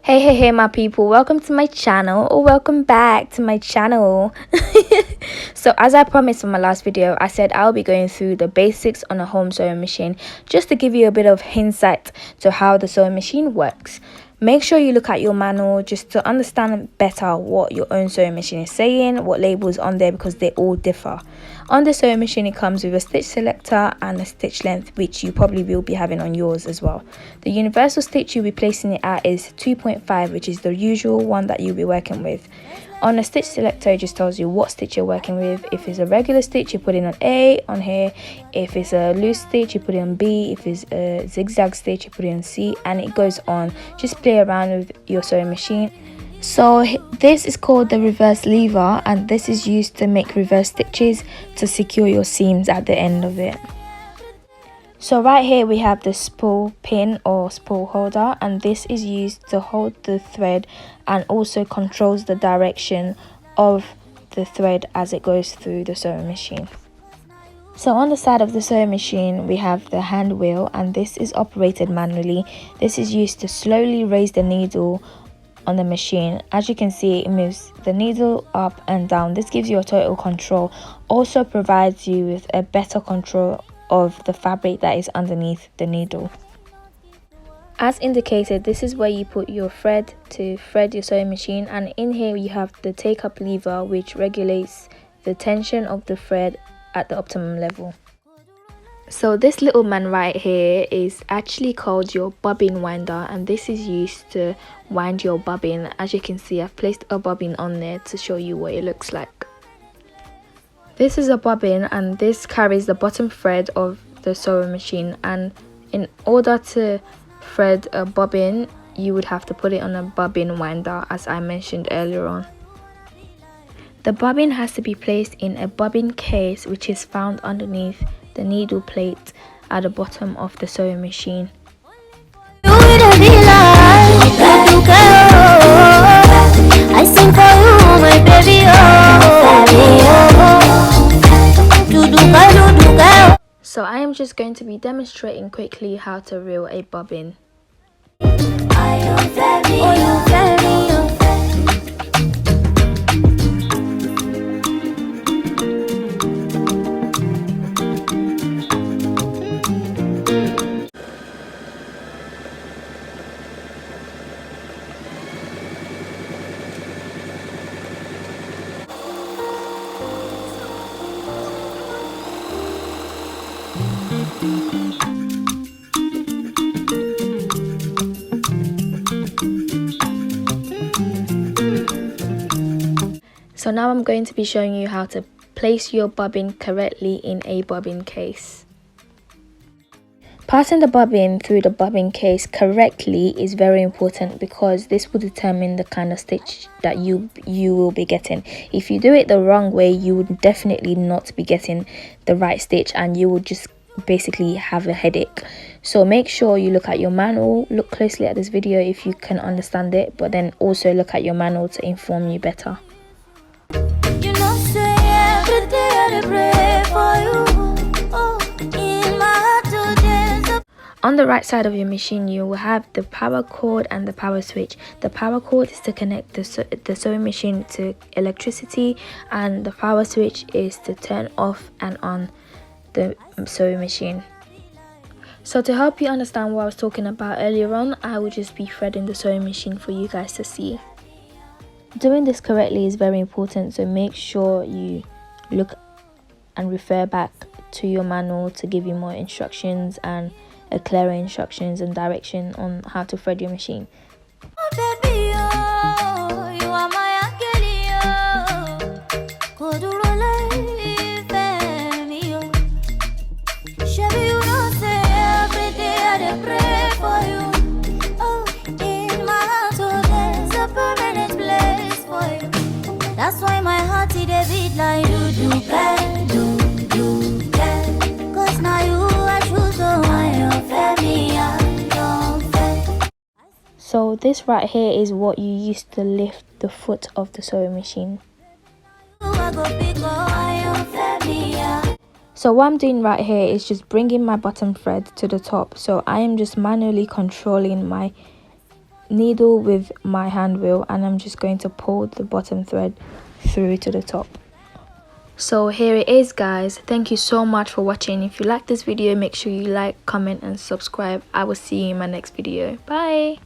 Hey my people, welcome to my channel, or welcome back to my channel. So as I promised in my last video, I said I'll be going through the basics on a home sewing machine, just to give you a bit of insight to how the sewing machine works. Make sure you look at your manual just to understand better what your own sewing machine is saying, what labels on there, because they all differ. On the sewing machine, it comes with a stitch selector and a stitch length, which you probably will be having on yours as well. The universal stitch you'll be placing it at is 2.5, which is the usual one that you'll be working with. On a stitch selector, it just tells you what stitch you're working with. If it's a regular stitch, you put it on A on here. If it's a loose stitch, you put it on B. If it's a zigzag stitch, you put it on C, and it goes on. Just play around with your sewing machine. So this is called the reverse lever, and this is used to make reverse stitches to secure your seams at the end of it. So right here we have the spool pin or spool holder, and this is used to hold the thread and also controls the direction of the thread as it goes through the sewing machine. So on the side of the sewing machine we have the hand wheel, and this is operated manually. This is used to slowly raise the needle on the machine. As you can see, it moves the needle up and down. This gives you a total control, also provides you with a better control of the fabric that is underneath the needle. As indicated, this is where you put your thread to thread your sewing machine, and in here you have the take up lever, which regulates the tension of the thread at the optimum level. So this little man right here is actually called your bobbin winder, and this is used to wind your bobbin. As you can see, I've placed a bobbin on there to show you what it looks like. This is a bobbin, and this carries the bottom thread of the sewing machine, and in order to thread a bobbin you would have to put it on a bobbin winder, as I mentioned earlier on. The bobbin has to be placed in a bobbin case, which is found underneath the needle plate at the bottom of the sewing machine. I sing for you, my baby. So I am just going to be demonstrating quickly how to reel a bobbin. So now I'm going to be showing you how to place your bobbin correctly in a bobbin case. Passing the bobbin through the bobbin case correctly is very important, because this will determine the kind of stitch that you will be getting. If you do it the wrong way, you would definitely not be getting the right stitch, and you will just basically have a headache. So make sure you look at your manual, look closely at this video if you can understand it, but then also look at your manual to inform you better. You know, say every day I pray for you. Oh, in my heart today. On the right side of your machine, you will have the power cord and the power switch. The power cord is to connect the sewing machine to electricity, and the power switch is to turn off and on the sewing machine. So to help you understand what I was talking about earlier on, I will just be threading the sewing machine for you guys to see. Doing this correctly is very important, so make sure you look and refer back to your manual to give you more instructions and a clearer instructions and direction on how to thread your machine. Oh, baby, oh, you are my you know, say every day I pray for you. Oh, in my heart, oh, there's a permanent place for you. That's why my heart is a beat like do, cause now you are true, so I don't fair. So this right here is what you use to lift the foot of the sewing machine. So what I'm doing right here is just bringing my bottom thread to the top. So I am just manually controlling my needle with my hand wheel, and I'm just going to pull the bottom thread through to the top. So here it is, guys. Thank you so much for watching. If you like this video, make sure you like, comment and subscribe. I will see you in my next video. Bye.